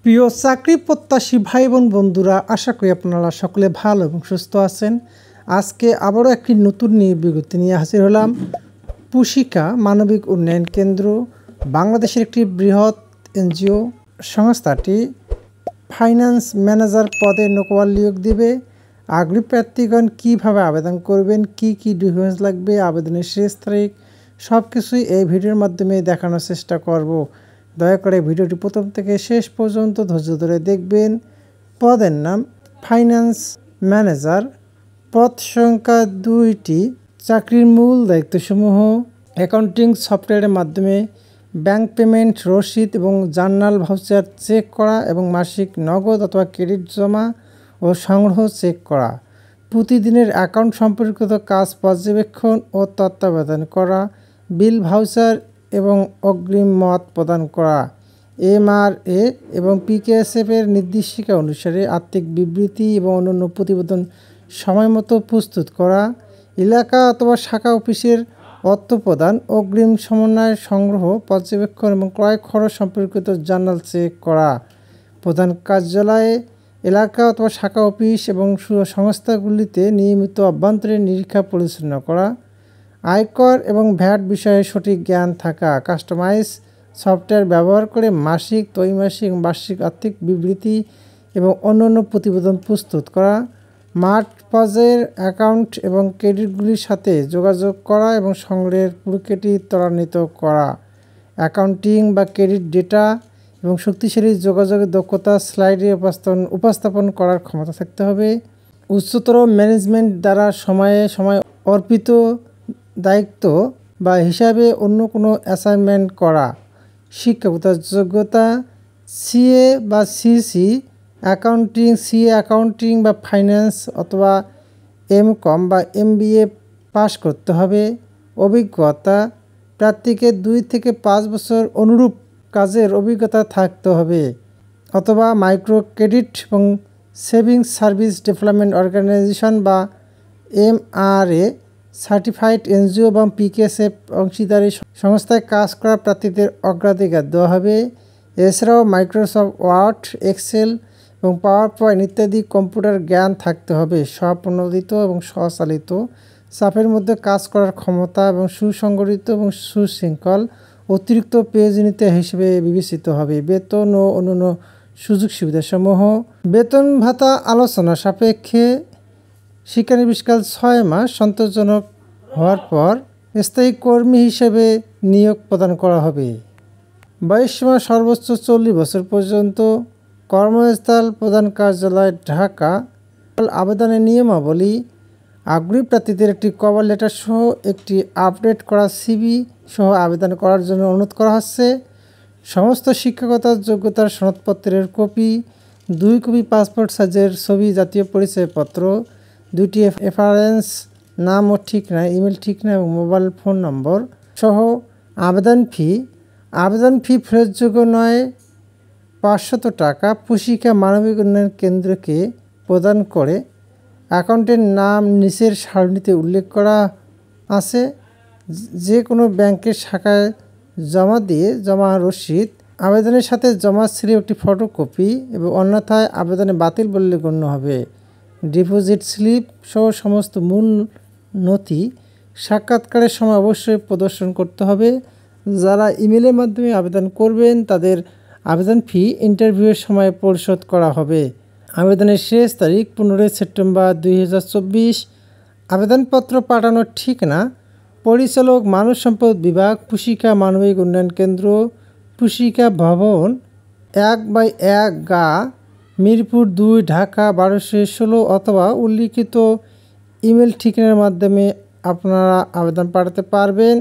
প্রিয় চাকরি প্রত্যাশী ভাই বোন বন্ধুরা, আশা করি আপনারা সকলে ভালো এবং সুস্থ আছেন। আজকে আবারও একটি নতুন বিজ্ঞপ্তি নিয়ে হাজির হলাম। পুশিকা মানবিক উন্নয়ন কেন্দ্র বাংলাদেশের একটি বৃহৎ এনজিও সংস্থাটি ফাইন্যান্স ম্যানেজার পদে নৌকোয়াল নিয়োগ দিবে। আগ্রহী প্রার্থীগণ কীভাবে আবেদন করবেন, কি কি ডকুমেন্টস লাগবে, আবেদনের শেষ তারিখ, সব কিছুই এই ভিডিওর মাধ্যমে দেখানোর চেষ্টা করব। দয়া করে ভিডিওটি প্রথম থেকে শেষ পর্যন্ত ধৈর্য ধরে দেখবেন। পদের নাম ফাইন্যান্স ম্যানেজার, পদ সংখ্যা 2টি। চাকরির মূল দায়িত্বসমূহ: অ্যাকাউন্টিং সফটওয়্যারের মাধ্যমে ব্যাংক পেমেন্ট, রসিদ এবং জার্নাল ভাউচার চেক করা এবং মাসিক নগদ অথবা ক্রেডিট জমা ও সংগ্রহ চেক করা, প্রতিদিনের অ্যাকাউন্ট সম্পর্কিত কাজ পর্যবেক্ষণ ও তত্ত্বাবধান করা, বিল ভাউচার এবং অগ্রিম মত প্রদান করা, MRA এবং PKSF এর নির্দেশিকা অনুসারে আর্থিক বিবৃতি এবং অন্যান্য প্রতিবেদন সময়মতো প্রস্তুত করা, এলাকা অথবা শাখা অফিসের অর্থ প্রদান, অগ্রিম সমন্বয় সংগ্রহ, পর্যবেক্ষণ এবং ক্রয় খরচ সম্পর্কিত জার্নাল চেক করা, প্রধান কার্যালয়ে, এলাকা অথবা শাখা অফিস এবং সংস্থাগুলিতে নিয়মিত অভ্যন্তরীণ নিরীক্ষা পরিচালনা করা, আয়কর এবং ভ্যাট বিষয়ে সঠিক জ্ঞান থাকা, কাস্টমাইজ সফটওয়্যার ব্যবহার করে মাসিক, ত্রৈমাসিক এবং বার্ষিক আর্থিক বিবৃতি এবং অন্যান্য প্রতিবেদন প্রস্তুত করা, মাঠ পর্যায়ের অ্যাকাউন্ট এবং ক্রেডিটগুলির সাথে যোগাযোগ করা এবং সংগ্রহের প্রক্রিয়াটি ত্বরান্বিত করা, অ্যাকাউন্টিং বা ক্রেডিট ডেটা এবং শক্তিশালী যোগাযোগের দক্ষতা স্লাইডে উপস্থাপন করার ক্ষমতা থাকতে হবে, উচ্চতর ম্যানেজমেন্ট দ্বারা সময়ে অর্পিত দায়িত্ব বা হিসাবে অন্য কোনো অ্যাসাইনমেন্ট করা, শিক্ষাগত যোগ্যতা CA বা CC অ্যাকাউন্টিং বা ফাইন্যান্স অথবা MCom বা MBA পাশ করতে হবে, অভিজ্ঞতা প্রার্থীকে 2 থেকে 5 বছর অনুরূপ কাজের অভিজ্ঞতা থাকতে হবে অথবা মাইক্রো ক্রেডিট এবং সেভিংস সার্ভিস ডেভেলপমেন্ট অর্গানাইজেশন বা MRA সার্টিফাইড এনজিও এবং PKSF অংশীদারি সংস্থায় কাজ করা প্রার্থীদের অগ্রাধিকার দেওয়া হবে। এছাড়াও মাইক্রোসফট ওয়ার্ড, এক্সেল এবং পাওয়ার পয়েন্ট ইত্যাদি কম্পিউটার জ্ঞান থাকতে হবে। স্বপ্রণোদিত এবং স্বচালিত চাপের মধ্যে কাজ করার ক্ষমতা এবং সুসংগঠিত এবং সুশৃঙ্খল অতিরিক্ত প্রয়োজনীয়তা হিসেবে বিবেচিত হবে। বেতন ও অন্যান্য সুযোগ সুবিধাসমূহ: বেতন ভাতা আলোচনা সাপেক্ষে শিক্ষানবিশকাল 6 মাস সন্তোষজনক হওয়ার পর স্থায়ী কর্মী হিসেবে নিয়োগ প্রদান করা হবে। বয়সসীমা সর্বোচ্চ 40 বছর পর্যন্ত। কর্মস্থল প্রধান কার্যালয়, ঢাকা। আবেদনের নিয়মাবলী: আগ্রহী প্রার্থীদের একটি কভার লেটার সহ একটি আপডেট করা CV সহ আবেদন করার জন্য অনুরোধ করা হচ্ছে। সমস্ত শিক্ষাগত যোগ্যতার সনদপত্রের কপি, 2 কপি পাসপোর্ট সাইজের ছবি, জাতীয় পরিচয়পত্র, 2টি রেফারেন্স, নাম ও ঠিকানা, ইমেল ঠিকানা এবং মোবাইল ফোন নম্বর সহ। আবেদন ফি ফেরতযোগ্য নয়, 500 টাকা পুশিকা মানবিক উন্নয়ন কেন্দ্রকে প্রদান করে। অ্যাকাউন্টের নাম নিচের সারণীতে উল্লেখ করা আছে। যে কোনো ব্যাংকের শাখায় জমা রসিদ, আবেদনের সাথে জমা স্লিপ একটি ফটোকপি এবং অন্যথায় আবেদনে বাতিল বলে গণ্য হবে। ডিপোজিট স্লিপ সহ সমস্ত মূল নথি সাক্ষাৎকারের সময় অবশ্যই প্রদর্শন করতে হবে। যারা ইমেলের মাধ্যমে আবেদন করবেন তাদের আবেদন ফি ইন্টারভিউয়ের সময় পরিশোধ করা হবে। আবেদনের শেষ তারিখ 15 সেপ্টেম্বর 2024। আবেদনপত্র পাঠানোর ঠিকানা: পরিচালক, মানব সম্পদ বিভাগ, পুশিকা মানবিক উন্নয়ন কেন্দ্র, পুশিকা ভবন, 1/1 গা, মিরপুর 2, ঢাকা 1216 অথবা উল্লিখিত ইমেল ঠিকানার মাধ্যমে আপনারা আবেদন পাঠাতে পারবেন।